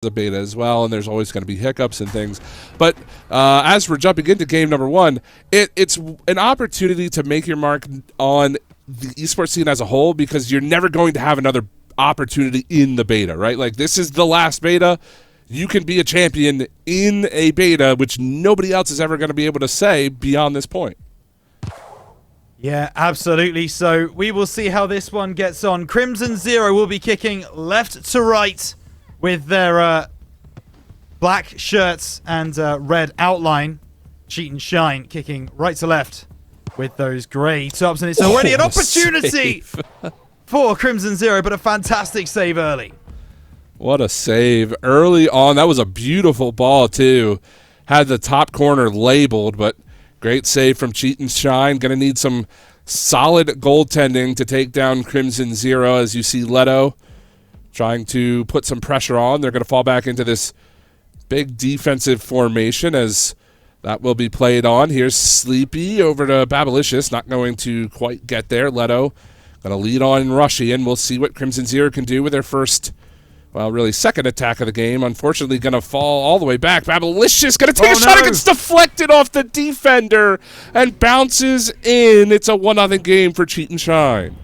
a beta as well, and there's always going to be hiccups and things. But as we're jumping into game number one, it's an opportunity to make your mark on the esports scene as a whole, because you're never going to have another opportunity in the beta, right? Like, this is the last beta. You can be a champion in a beta, which nobody else is ever going to be able to say beyond this point. Yeah, absolutely. So we will see how this one gets on. Crimson Zero will be kicking left to right with their black shirts and red outline. Cheat and Shine kicking right to left with those grey tops. And it's already an opportunity for Crimson Zero, but a fantastic save early. What a save early on. That was a beautiful ball, too. Had the top corner labeled, but great save from Cheat and Shine. Going to need some solid goaltending to take down Crimson Zero, as you see Leto trying to put some pressure on. They're going to fall back into this big defensive formation as that will be played on. Here's Sleepy over to Babalicious. Not going to quite get there. Leto going to lead on and rush in. We'll see what Crimson Zero can do with their first, well, really second attack of the game. Unfortunately, going to fall all the way back. Babalicious going to take a shot. It gets deflected off the defender and bounces in. It's a 1-0 game for Cheat and Shine.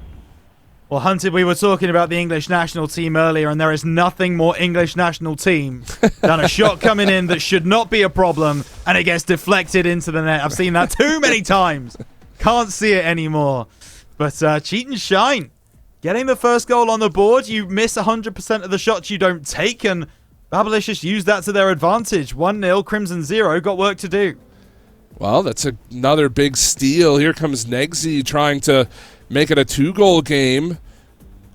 Well, Hunted, we were talking about the English national team earlier, and there is nothing more English national team than a shot coming in that should not be a problem, and it gets deflected into the net. I've seen that too many times. Can't see it anymore. But Cheat and Shine getting the first goal on the board. You miss 100% of the shots you don't take, and Babalicious used that to their advantage. 1-0, Crimson Zero got work to do. Well, that's another big steal. Here comes Negsy trying to make it a 2-goal game.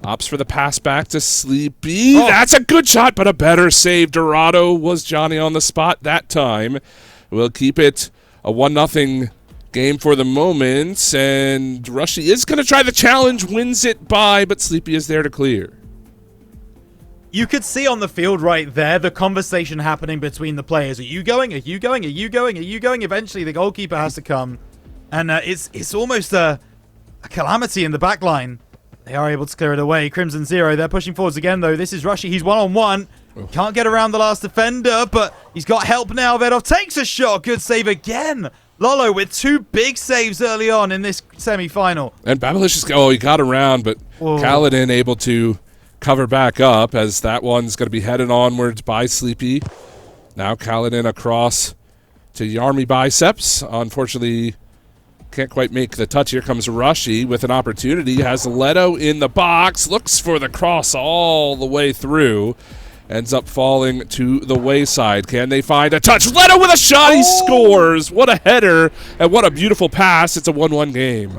Opts for the pass back to Sleepy. Oh. That's a good shot, but a better save. Dorado was Johnny on the spot that time. We'll keep it a 1-0 game for the moment, and Rushy is going to try the challenge, wins it by, but Sleepy is there to clear. You could see on the field right there the conversation happening between the players. Are you going? Are you going? Are you going? Are you going? Eventually, the goalkeeper has to come, and it's almost a calamity in the back line. They are able to clear it away. Crimson Zero, they're pushing forwards again, though. This is Rushy. He's one-on-one. Can't get around the last defender, but he's got help now. Vedov takes a shot. Good save again. Lolo with 2 big saves early on in this semi-final. And Babalicious, he got around, but Kaladin able to cover back up, as that one's going to be headed onwards by Sleepy. Now Kaladin across to Yarmy Biceps. Unfortunately, can't quite make the touch. Here comes Rushy with an opportunity. Has Leto in the box. Looks for the cross all the way through. Ends up falling to the wayside. Can they find a touch? Leto with a shot. He scores. What a header and what a beautiful pass. It's a 1-1 game.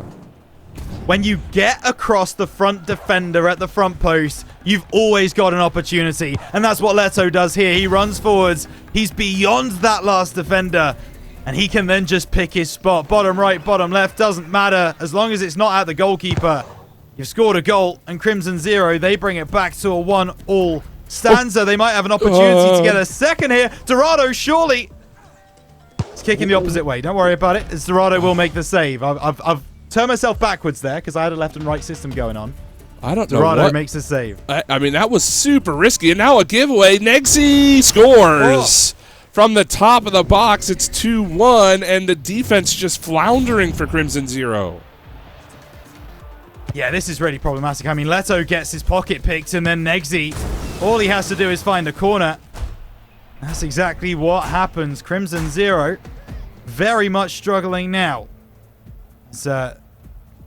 When you get across the front defender at the front post, you've always got an opportunity. And that's what Leto does here. He runs forwards. He's beyond that last defender. And he can then just pick his spot. Bottom right, bottom left, doesn't matter. As long as it's not at the goalkeeper. You've scored a goal. And Crimson Zero, they bring it back to a 1-1 stanza. They might have an opportunity to get a second here. Dorado, surely. He's kicking the opposite way. Don't worry about it. As Dorado will make the save. I've turned myself backwards there because I had a left and right system going on. I don't know. Dorado makes the save. I mean, that was super risky. And now a giveaway. Negsy scores. From the top of the box, it's 2-1, and the defense just floundering for Crimson Zero. Yeah, this is really problematic. I mean, Leto gets his pocket picked, and then Negsy, all he has to do is find a corner. That's exactly what happens. Crimson Zero, very much struggling now. So,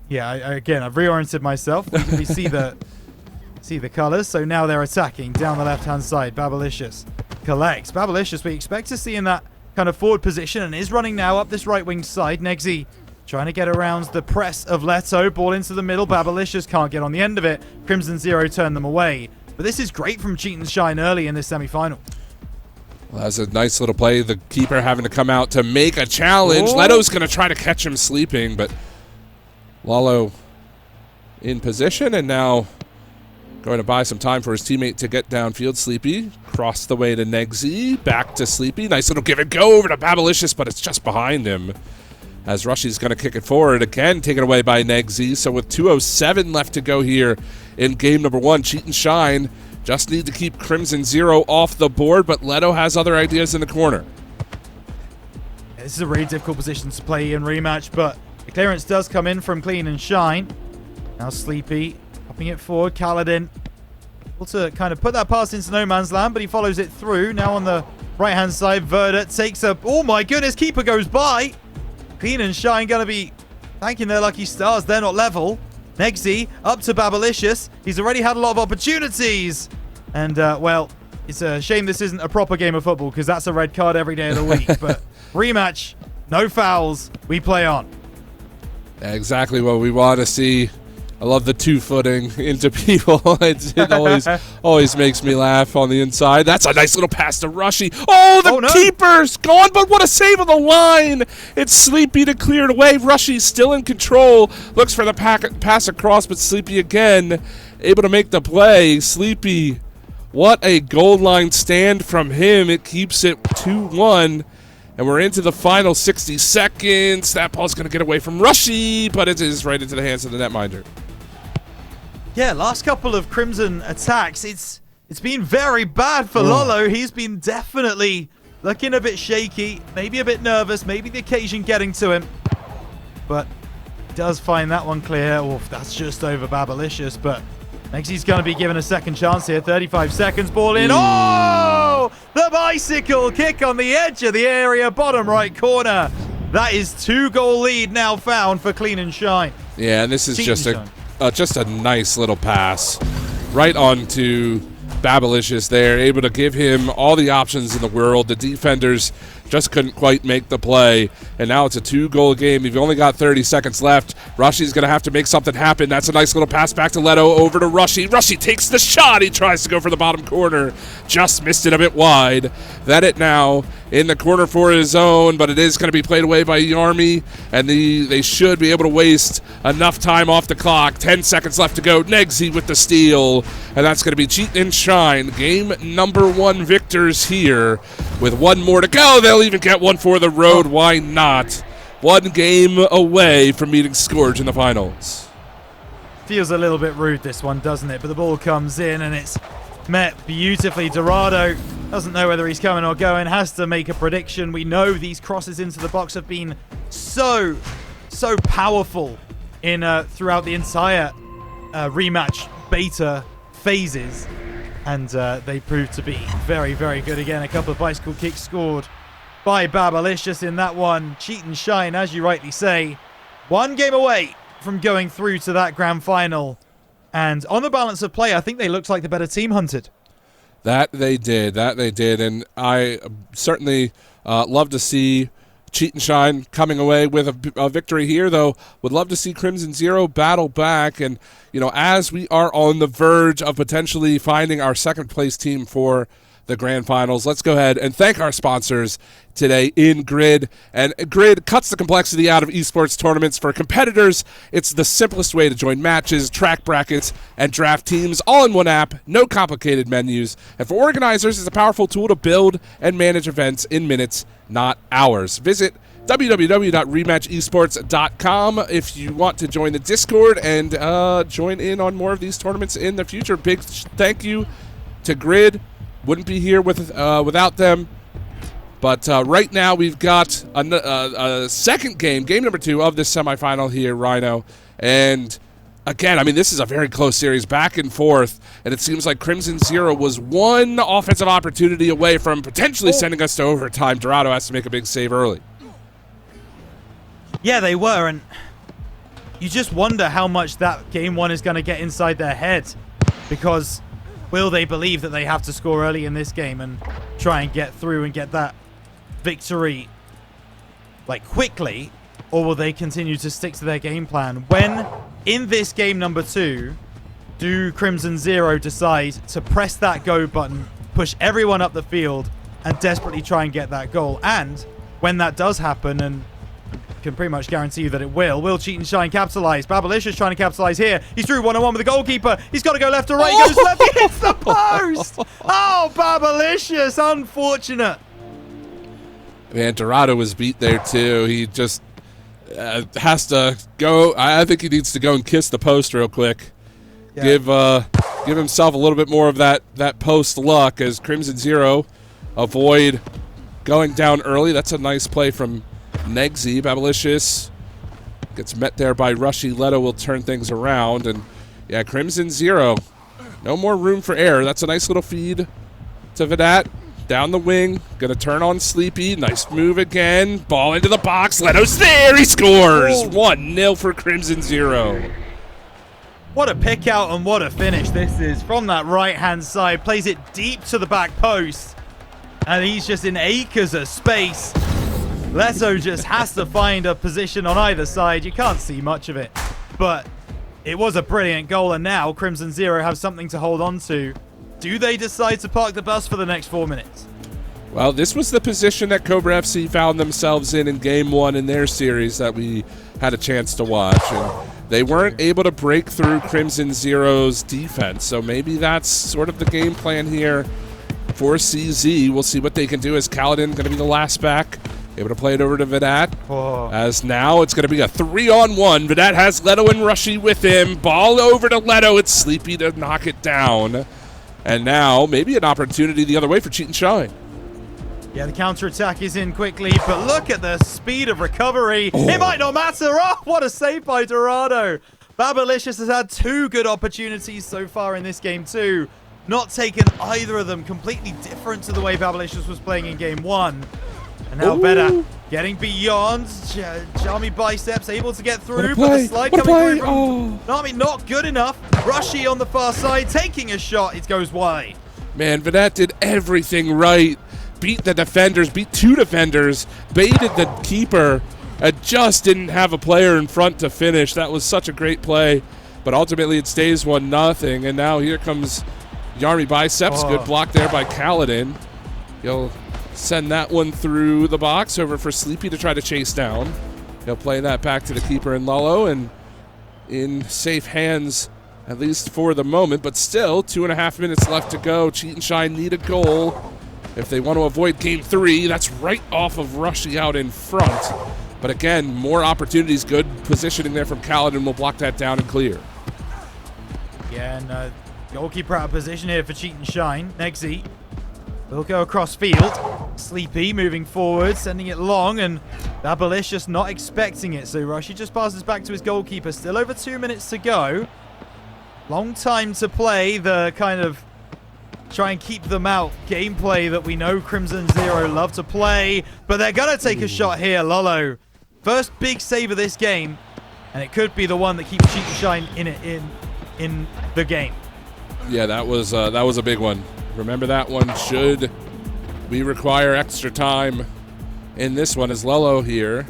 yeah, again, I've reoriented myself. We see the colors. So now they're attacking down the left-hand side. Babalicious collects. Babalicious, we expect to see in that kind of forward position, and is running now up this right wing side. Negsy trying to get around the press of Leto. Ball into the middle. Babalicious can't get on the end of it. Crimson Zero turned them away. But this is great from Cheat and Shine early in this semi-final. Well, that's a nice little play. The keeper having to come out to make a challenge. Leto's going to try to catch him sleeping, but Lalo in position, and now going to buy some time for his teammate to get downfield. Sleepy, cross the way to Negsy, back to Sleepy. Nice little give and go over to Babalicious, but it's just behind him. As Rushy's going to kick it forward again, taken away by Negsy. So with 2:07 left to go here in game number one, Cheat and Shine Just need to keep Crimson Zero off the board, but Leto has other ideas in the corner. This is a really difficult position to play in Rematch, but the clearance does come in from Clean and Shine. Now Sleepy popping it forward. Kaladin able to kind of put that pass into no man's land, but he follows it through. Now on the right-hand side, Verda takes a... Oh my goodness, keeper goes by. Clean and Shine going to be thanking their lucky stars. They're not level. Negsy up to Babalicious. He's already had a lot of opportunities. And, well, it's a shame this isn't a proper game of football because that's a red card every day of the week. But Rematch, no fouls. We play on. Exactly what we want to see. I love the two-footing into people. It always makes me laugh on the inside. That's a nice little pass to Rushy. Oh, the keeper's gone, but what a save on the line. It's Sleepy to clear it away. Rushy's still in control. Looks for the pass across, but Sleepy again able to make the play. Sleepy, what a goal line stand from him. It keeps it 2-1. And we're into the final 60 seconds. That ball's going to get away from Rushy, but it is right into the hands of the netminder. Yeah, last couple of Crimson attacks, it's been very bad for Lolo. He's been definitely looking a bit shaky, maybe a bit nervous, maybe the occasion getting to him. But he does find that one clear. Oh, that's just over Babalicious, but Nexy's going to be given a second chance here. 35 seconds, ball in. Oh! The bicycle kick on the edge of the area, bottom right corner. That is 2-goal lead now found for Clean and Shine. Yeah, and this is just a nice little pass right onto Babalicious there, able to give him all the options in the world. The defenders just couldn't quite make the play, and now it's a 2-goal game. You've only got 30 seconds left. Rushy's going to have to make something happen. That's a nice little pass back to Leto, over to Rushy. Rushy takes the shot. He tries to go for the bottom corner. Just missed it a bit wide. That it now in the corner for his own, but it is going to be played away by Yarmy, and they should be able to waste enough time off the clock. 10 seconds left to go. Negsy with the steal, and that's going to be Cheat and Shine. Game number 1 victors here with 1 more to go. They'll even get one for the road. Why not? 1 game away from meeting Scourge in the finals. Feels a little bit rude, this one, doesn't it? But the ball comes in, and it's met beautifully. Dorado doesn't know whether he's coming or going, has to make a prediction. We know these crosses into the box have been so powerful in throughout the entire Rematch beta phases. And they proved to be very, very good again. A couple of bicycle kicks scored by Babalicious in that one. Cheat and Shine, as you rightly say, 1 game away from going through to that grand final. And on the balance of play, I think they looked like the better team, Hunted. That they did. And I certainly love to see Cheat and Shine coming away with a victory here, though. Would love to see Crimson Zero battle back. And, you know, as we are on the verge of potentially finding our second-place team for the grand finals, let's go ahead and thank our sponsors today in Grid. And Grid cuts the complexity out of esports tournaments. For competitors, it's the simplest way to join matches, track brackets, and draft teams all in one app. No complicated menus. And for organizers, it's a powerful tool to build and manage events in minutes, not hours. Visit www.rematchesports.com if you want to join the Discord and join in on more of these tournaments in the future. Big thank you to Grid. Wouldn't be here without them. But right now we've got a second game number 2 of this semifinal here, Rhino. And again, I mean, this is a very close series, back and forth. And it seems like Crimson Zero was 1 offensive opportunity away from potentially sending us to overtime. Dorado has to make a big save early. Yeah, they were. And you just wonder how much that game 1 is going to get inside their head. Because will they believe that they have to score early in this game and try and get through and get that victory like quickly, or will they continue to stick to their game plan? When in this game number 2 do Crimson Zero decide to press that go button, push everyone up the field, and desperately try and get that goal? And when that does happen, and can pretty much guarantee you that it will Cheat and Shine capitalize? Babalicious trying to capitalize here. He's through 1-on-1 with the goalkeeper. He's got to go left or right. He goes left. He hits the post. Oh, Babalicious. Unfortunate. Man, Dorado was beat there too. He just has to go. I think he needs to go and kiss the post real quick. Yeah. give himself a little bit more of that post luck as Crimson Zero avoid going down early. That's a nice play from Negsy. Babalicious gets met there by Rushy. Leto will turn things around. And, yeah, Crimson Zero, no more room for error. That's a nice little feed to Vedat. Down the wing, gonna turn on Sleepy. Nice move again. Ball into the box. Leto's there. He scores. 1-0 for Crimson Zero. What a pick out and what a finish this is from that right-hand side. Plays it deep to the back post. And he's just in acres of space. Leto just has to find a position on either side. You can't see much of it. But it was a brilliant goal. And now Crimson Zero have something to hold on to. Do they decide to park the bus for the next 4 minutes? Well, this was the position that Cobra FC found themselves in Game 1 in their series that we had a chance to watch. And they weren't able to break through Crimson Zero's defense, so maybe that's sort of the game plan here for CZ. We'll see what they can do as Kaladin going to be the last back, able to play it over to Vedat. As now it's going to be a 3-on-1. Vedat has Leto and Rushy with him. Ball over to Leto. It's Sleepy to knock it down. And now maybe an opportunity the other way for Cheat and Shine. Yeah, the counter-attack is in quickly, but look at the speed of recovery. It might not matter. Oh, what a save by Dorado. Babalicious has had 2 good opportunities so far in this game too. Not taken either of them. Completely different to the way Babalicious was playing in Game 1. And now Vedat getting beyond. Charmy Biceps able to get through, but the slide coming through from Nami not good enough. Rushy on the far side taking a shot. It goes wide. Man, Vedat did everything right. Beat the defenders, beat 2 defenders, baited the keeper, and just didn't have a player in front to finish. That was such a great play, but ultimately it stays 1-0. And now here comes Yarmy Biceps. Good block there by Kaladin. He'll send that one through the box over for Sleepy to try to chase down. He'll play that back to the keeper in Lullo, and in safe hands, at least for the moment, but still 2.5 minutes left to go. Cheat and Shine need a goal if they want to avoid Game 3. That's right off of Rushy out in front. But again, more opportunities. Good positioning there from Kaladin. Will block that down and clear. Yeah, and goalkeeper out of position here for Cheat and Shine. Negsy will go across field. Sleepy moving forward, sending it long, and Babalicious not expecting it. So Rushy just passes back to his goalkeeper. Still over 2 minutes to go. Long time to play the kind of try and keep them out gameplay that we know Crimson Zero love to play. But they're going to take a shot here. Lullo, first big save of this game, and it could be the one that keeps Cheat and Shine in the game. Yeah, that was a big one. Remember that one. Should we require extra time in this one, as Lullo here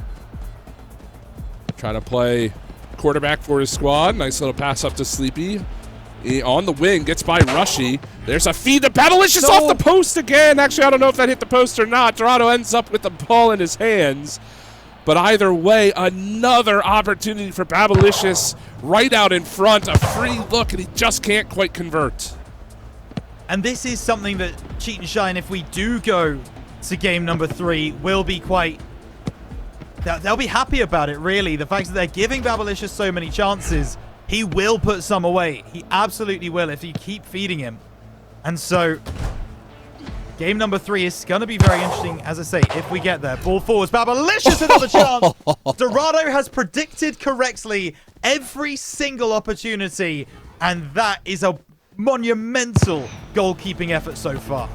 trying to play quarterback for his squad. Nice little pass up to Sleepy. He, on the wing, gets by Rushy. There's a feed to Babalicious off the post again. Actually, I don't know if that hit the post or not. Dorado ends up with the ball in his hands. But either way, another opportunity for Babalicious right out in front. A free look, and he just can't quite convert. And this is something that Cheat and Shine, if we do go to game number 3, will be quite... They'll be happy about it, really. The fact that they're giving Babalicious so many chances, he will put some away. He absolutely will if you keep feeding him. And so, game number 3 is going to be very interesting, as I say, if we get there. Ball forwards, Babalicious another chance. Dorado has predicted correctly every single opportunity, and that is a monumental goalkeeping effort so far.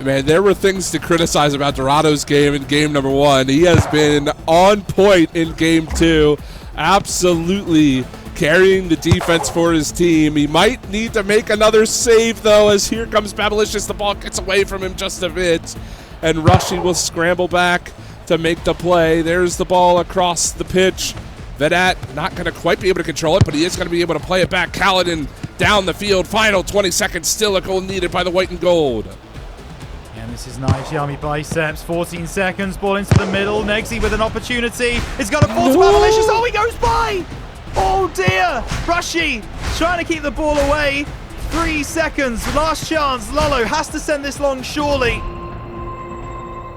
Man, there were things to criticize about Dorado's game in game number 1. He has been on point in game 2. Absolutely carrying the defense for his team. He might need to make another save, though, as here comes Babalicious. The ball gets away from him just a bit, and Rushy will scramble back to make the play. There's the ball across the pitch. Vedat not going to quite be able to control it, but he is going to be able to play it back. Kaladin down the field. Final 20 seconds. Still a goal needed by the white and gold. And this is nice. Yarmy Biceps. 14 seconds. Ball into the middle. Negsy with an opportunity. He's got a ball to Babalicious. Oh, he goes by. Oh, dear. Rushy trying to keep the ball away. 3 seconds. Last chance. Lullo has to send this long, surely.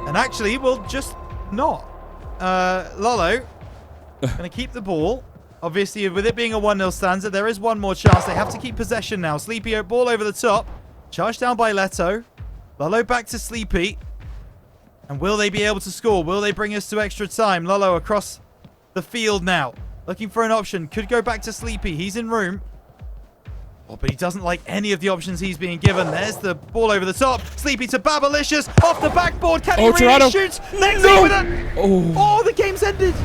And actually, we'll just not. Lullo going to keep the ball Obviously, with it being a 1-0 stanza, there is one more chance. They have to keep possession now. Sleepy ball over the top. Charged down by Leto. Lolo back to Sleepy. And will they be able to score? Will they bring us to extra time? Lolo across the field now. Looking for an option. Could go back to Sleepy. He's in room. Oh, but he doesn't like any of the options he's being given. There's the ball over the top. Sleepy to Babalicious. Off the backboard. Can he really shoot? Next no. with it. Oh, the game's ended.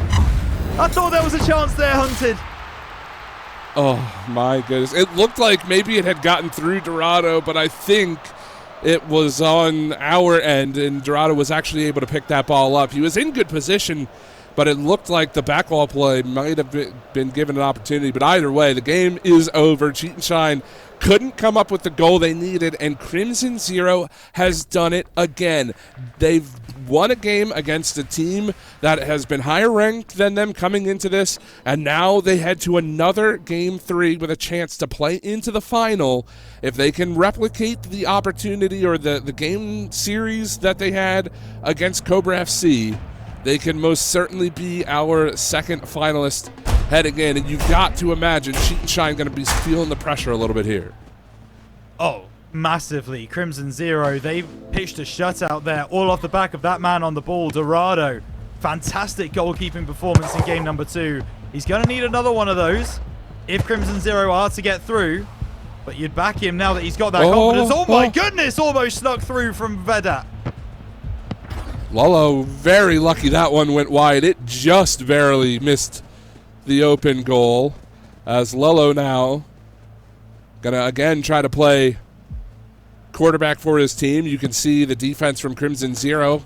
I thought there was a chance there, Hunted. Oh, my goodness. It looked like maybe it had gotten through Dorado, but I think it was on our end, and Dorado was actually able to pick that ball up. He was in good position, but it looked like the backwall play might have been given an opportunity. But either way, the game is over. Cheat and Shine couldn't come up with the goal they needed, and Crimson Zero has done it again. They've won a game against a team that has been higher ranked than them coming into this, and now they head to another Game 3 with a chance to play into the final. If they can replicate the opportunity or the game series that they had against Cobra FC, they can most certainly be our second finalist heading in, and you've got to imagine Cheat and Shine going to be feeling the pressure a little bit here. Oh, massively. Crimson Zero, they pitched a shutout there, all off the back of that man on the ball, Dorado. Fantastic goalkeeping performance in game number 2. He's going to need another one of those if Crimson Zero are to get through. But you'd back him now that he's got that confidence. Oh my goodness, almost snuck through from Vedat. Lolo, very lucky that one went wide. It just barely missed the open goal. As Lolo now gonna again try to play quarterback for his team. You can see the defense from Crimson Zero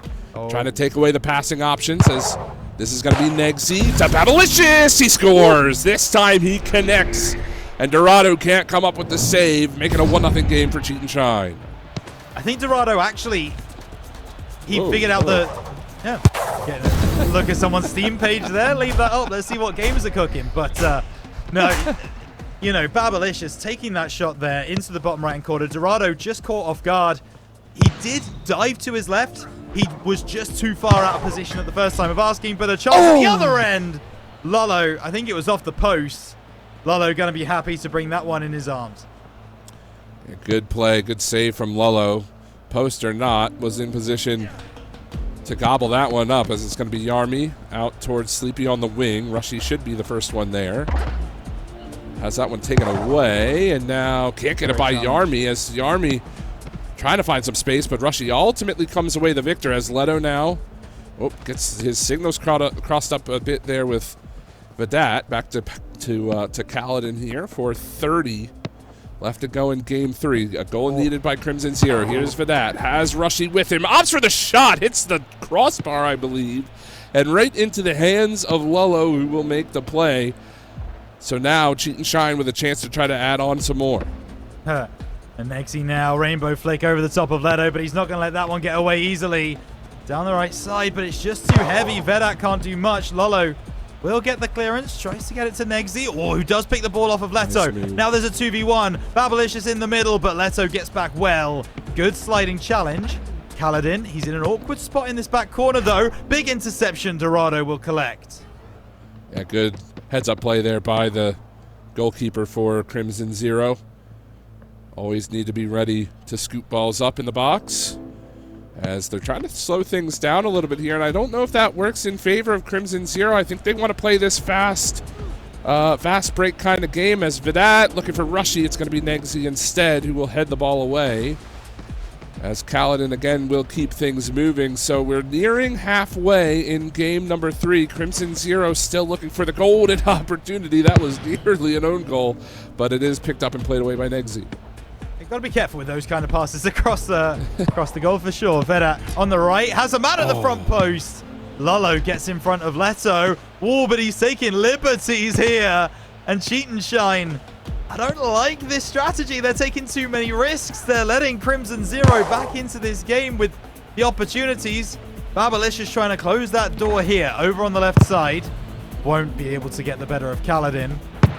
trying to take away the passing options, as this is going to be Negsy to Babalicious. He scores. This time he connects, and Dorado can't come up with the save, making a 1-0 game for Cheat and Shine. I think Dorado actually, he figured out the... Yeah, look at someone's Steam page there. Leave that up. Let's see what games are cooking. But no, you know, Babalicious taking that shot there into the bottom right-hand corner. Dorado just caught off guard. He did dive to his left. He was just too far out of position at the first time of asking, but a chance at the other end. Lolo, I think it was off the post. Lolo going to be happy to bring that one in his arms. Yeah, good play, good save from Lolo. Post or not, was in position to gobble that one up, as it's going to be Yarmy out towards Sleepy on the wing. Rushy should be the first one there. Has that one taken away, and now can't get it by Yarmy, as Yarmy trying to find some space, but Rushy ultimately comes away the victor, as Leto now gets his signals crossed up a bit there with Vedat. Back to Kaladin here for 30 left to go in game 3. A goal needed by Crimson Zero. Here's Vedat. Has Rushy with him. Opts for the shot. Hits the crossbar, I believe, and right into the hands of Lolo, who will make the play. So now Cheat and Shine with a chance to try to add on some more. And Nexy now, rainbow flick over the top of Leto, but he's not going to let that one get away easily. Down the right side, but it's just too heavy. Vedat can't do much. Lolo will get the clearance, tries to get it to Negsy, who does pick the ball off of Leto. Now there's a 2v1. Babalicious in the middle, but Leto gets back well. Good sliding challenge. Kaladin, he's in an awkward spot in this back corner, though. Big interception, Dorado will collect. Yeah, good heads-up play there by the goalkeeper for Crimson Zero. Always need to be ready to scoop balls up in the box, as they're trying to slow things down a little bit here, and I don't know if that works in favor of Crimson Zero. I think they want to play this fast break kind of game, as Vedat looking for Rushy. It's going to be Negsy instead, who will head the ball away, as Kaladin again will keep things moving. So we're nearing halfway in game number 3. Crimson Zero still looking for the golden opportunity. That was nearly an own goal, but it is picked up and played away by Negsy. You've got to be careful with those kind of passes across the goal for sure. Vedat on the right has a man at the front post. Lolo gets in front of Leto. But he's taking liberties here. And Cheat and Shine, I don't like this strategy. They're taking too many risks. They're letting Crimson Zero back into this game with the opportunities. Babalicious trying to close that door here over on the left side. Won't be able to get the better of Kaladin.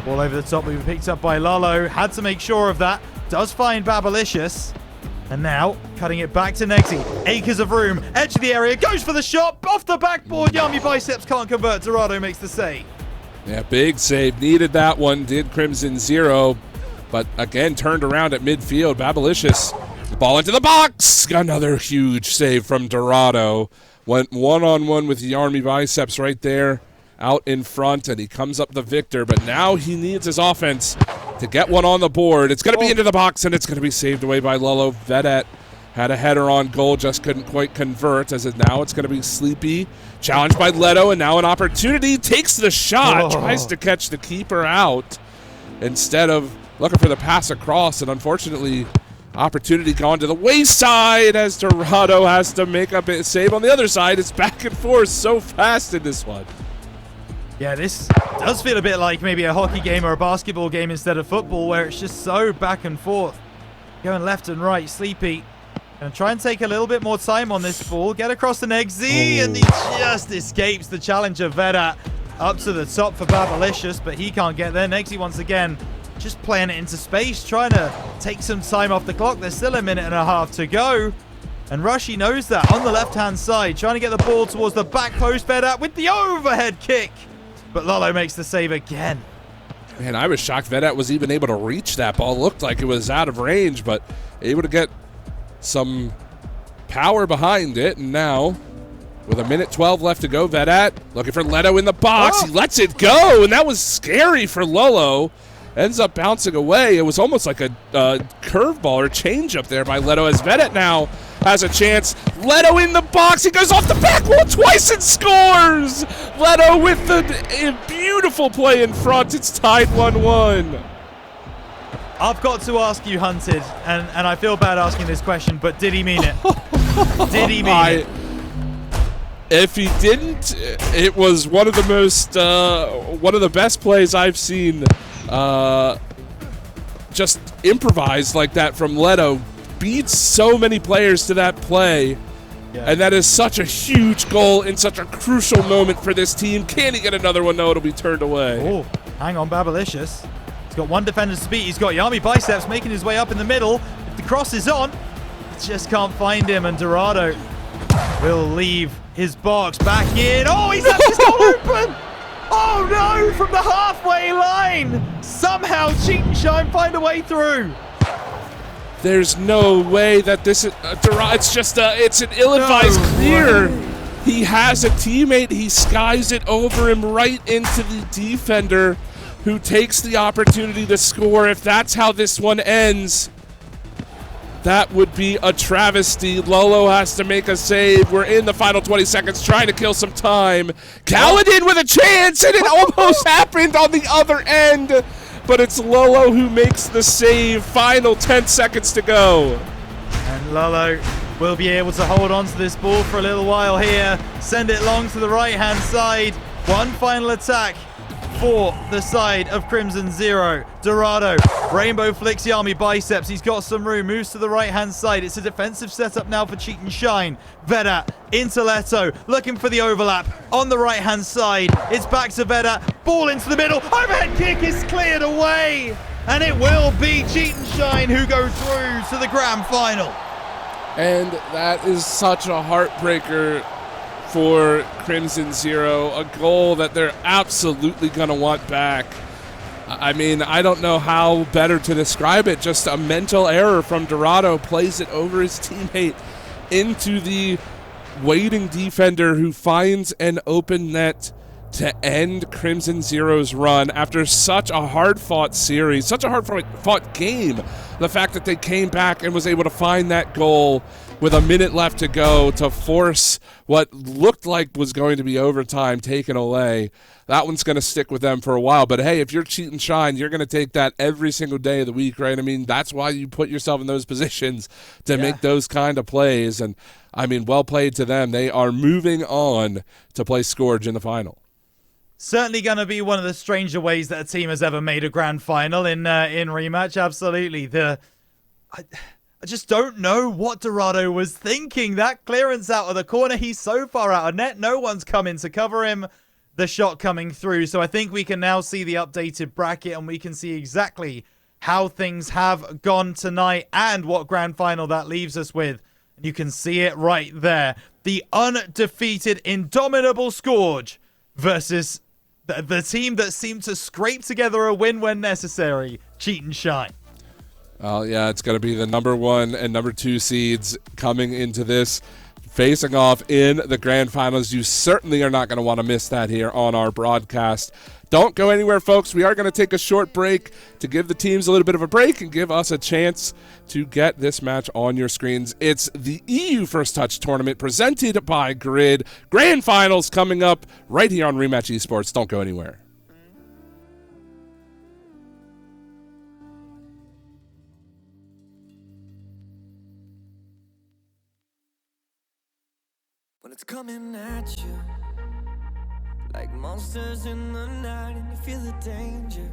Ball over the top, we were picked up by Lolo. Had to make sure of that. Does find Babalicious. And now, cutting it back to Negsy. Acres of room. Edge of the area. Goes for the shot. Off the backboard. Yummy biceps can't convert. Dorado makes the save. Yeah, big save. Needed that one, did Crimson Zero. But again, turned around at midfield. Babalicious, the ball into the box. Another huge save from Dorado. Went one-on-one with the Army Biceps right there out in front, and he comes up the victor. But now he needs his offense to get one on the board. It's going to be into the box, and it's going to be saved away by Lolo. Vedat had a header on goal, just couldn't quite convert. Now it's going to be Sleepy. Challenged by Leto, and now an opportunity. Takes the shot, tries to catch the keeper out instead of looking for the pass across, and unfortunately, opportunity gone to the wayside as Dorado has to make up a save on the other side. It's back and forth so fast in this one. Yeah, this does feel a bit like maybe a hockey game or a basketball game instead of football, where it's just so back and forth. Going left and right, Sleepy. Gonna try and take a little bit more time on this ball. Get across the Negsy, and he just escapes the challenge of Vedat. Up to the top for Babalicious, but he can't get there. Negsy once again just playing it into space, trying to take some time off the clock. There's still a minute and a half to go. And Rushy knows that on the left-hand side, trying to get the ball towards the back post. Vedat with the overhead kick. But Lolo makes the save again. Man, I was shocked Vedat was even able to reach that ball. Looked like it was out of range, but able to get some power behind it. And now, with 1:12 left to go, Vedat looking for Leto in the box. He lets it go, and that was scary for Lolo. Ends up bouncing away. It was almost like a curveball or changeup there by Leto, as Vedat now has a chance. Leto in the box. He goes off the back wall twice and scores. Leto with the beautiful play in front. It's tied 1-1. I've got to ask you, Hunted, and I feel bad asking this question, but did he mean it? Did he mean it? If he didn't, it was one of the most, one of the best plays I've seen. Just improvised like that from Leto. Beats so many players to that play. Yeah. And that is such a huge goal in such a crucial moment for this team. Can he get another one? No, it'll be turned away. Oh, hang on, Babalicious. He's got one defender to beat. He's got Yami Biceps making his way up in the middle. If the cross is on, just can't find him, and Dorado will leave his box back in. Oh, he's actually still open! Oh no, from the halfway line! Somehow Cheat and Shine find a way through. There's no way that this is it's just it's an ill-advised clear. He has a teammate. He skies it over him right into the defender, who takes the opportunity to score. If that's how this one ends, that would be a travesty. Lolo has to make a save. We're in the final 20 seconds trying to kill some time. Kaladin with a chance, and it almost happened on the other end. But it's Lolo who makes the save. Final 10 seconds to go. And Lolo will be able to hold on to this ball for a little while here. Send it long to the right-hand side. One final attack for the side of Crimson Zero. Dorado, Rainbow flicks the Army Biceps. He's got some room, moves to the right-hand side. It's a defensive setup now for Cheat and Shine. Vedat into Leto, looking for the overlap on the right-hand side. It's back to Vedat, ball into the middle. Overhead kick is cleared away. And it will be Cheat and Shine who go through to the grand final. And that is such a heartbreaker for Crimson Zero, a goal that they're absolutely going to want back. I mean, I don't know how better to describe it. Just a mental error from Dorado, plays it over his teammate into the waiting defender, who finds an open net to end Crimson Zero's run after such a hard-fought series, such a hard-fought game. The fact that they came back and was able to find that goal with a minute left to go to force what looked like was going to be overtime taken away. That one's going to stick with them for a while. But hey, if you're Cheat and Shine, you're going to take that every single day of the week, right? I mean, that's why you put yourself in those positions to make those kind of plays. And I mean, well played to them. They are moving on to play Scourge in the final. Certainly going to be one of the stranger ways that a team has ever made a grand final in Rematch. Absolutely. I just don't know what Dorado was thinking. That clearance out of the corner, he's so far out of net. No one's coming to cover him. The shot coming through. So I think we can now see the updated bracket, and we can see exactly how things have gone tonight and what grand final that leaves us with. And you can see it right there. The undefeated, indomitable Scourge versus The team that seemed to scrape together a win when necessary, Cheat and Shine. Yeah, it's going to be the number 1 and number 2 seeds coming into this, facing off in the grand finals. You certainly are not going to want to miss that here on our broadcast. Don't go anywhere, folks. We are going to take a short break to give the teams a little bit of a break and give us a chance to get this match on your screens. It's the EU First Touch Tournament presented by Grid. Grand finals coming up right here on Rematch Esports. Don't go anywhere. When it's coming at you like monsters in the night and you feel the danger,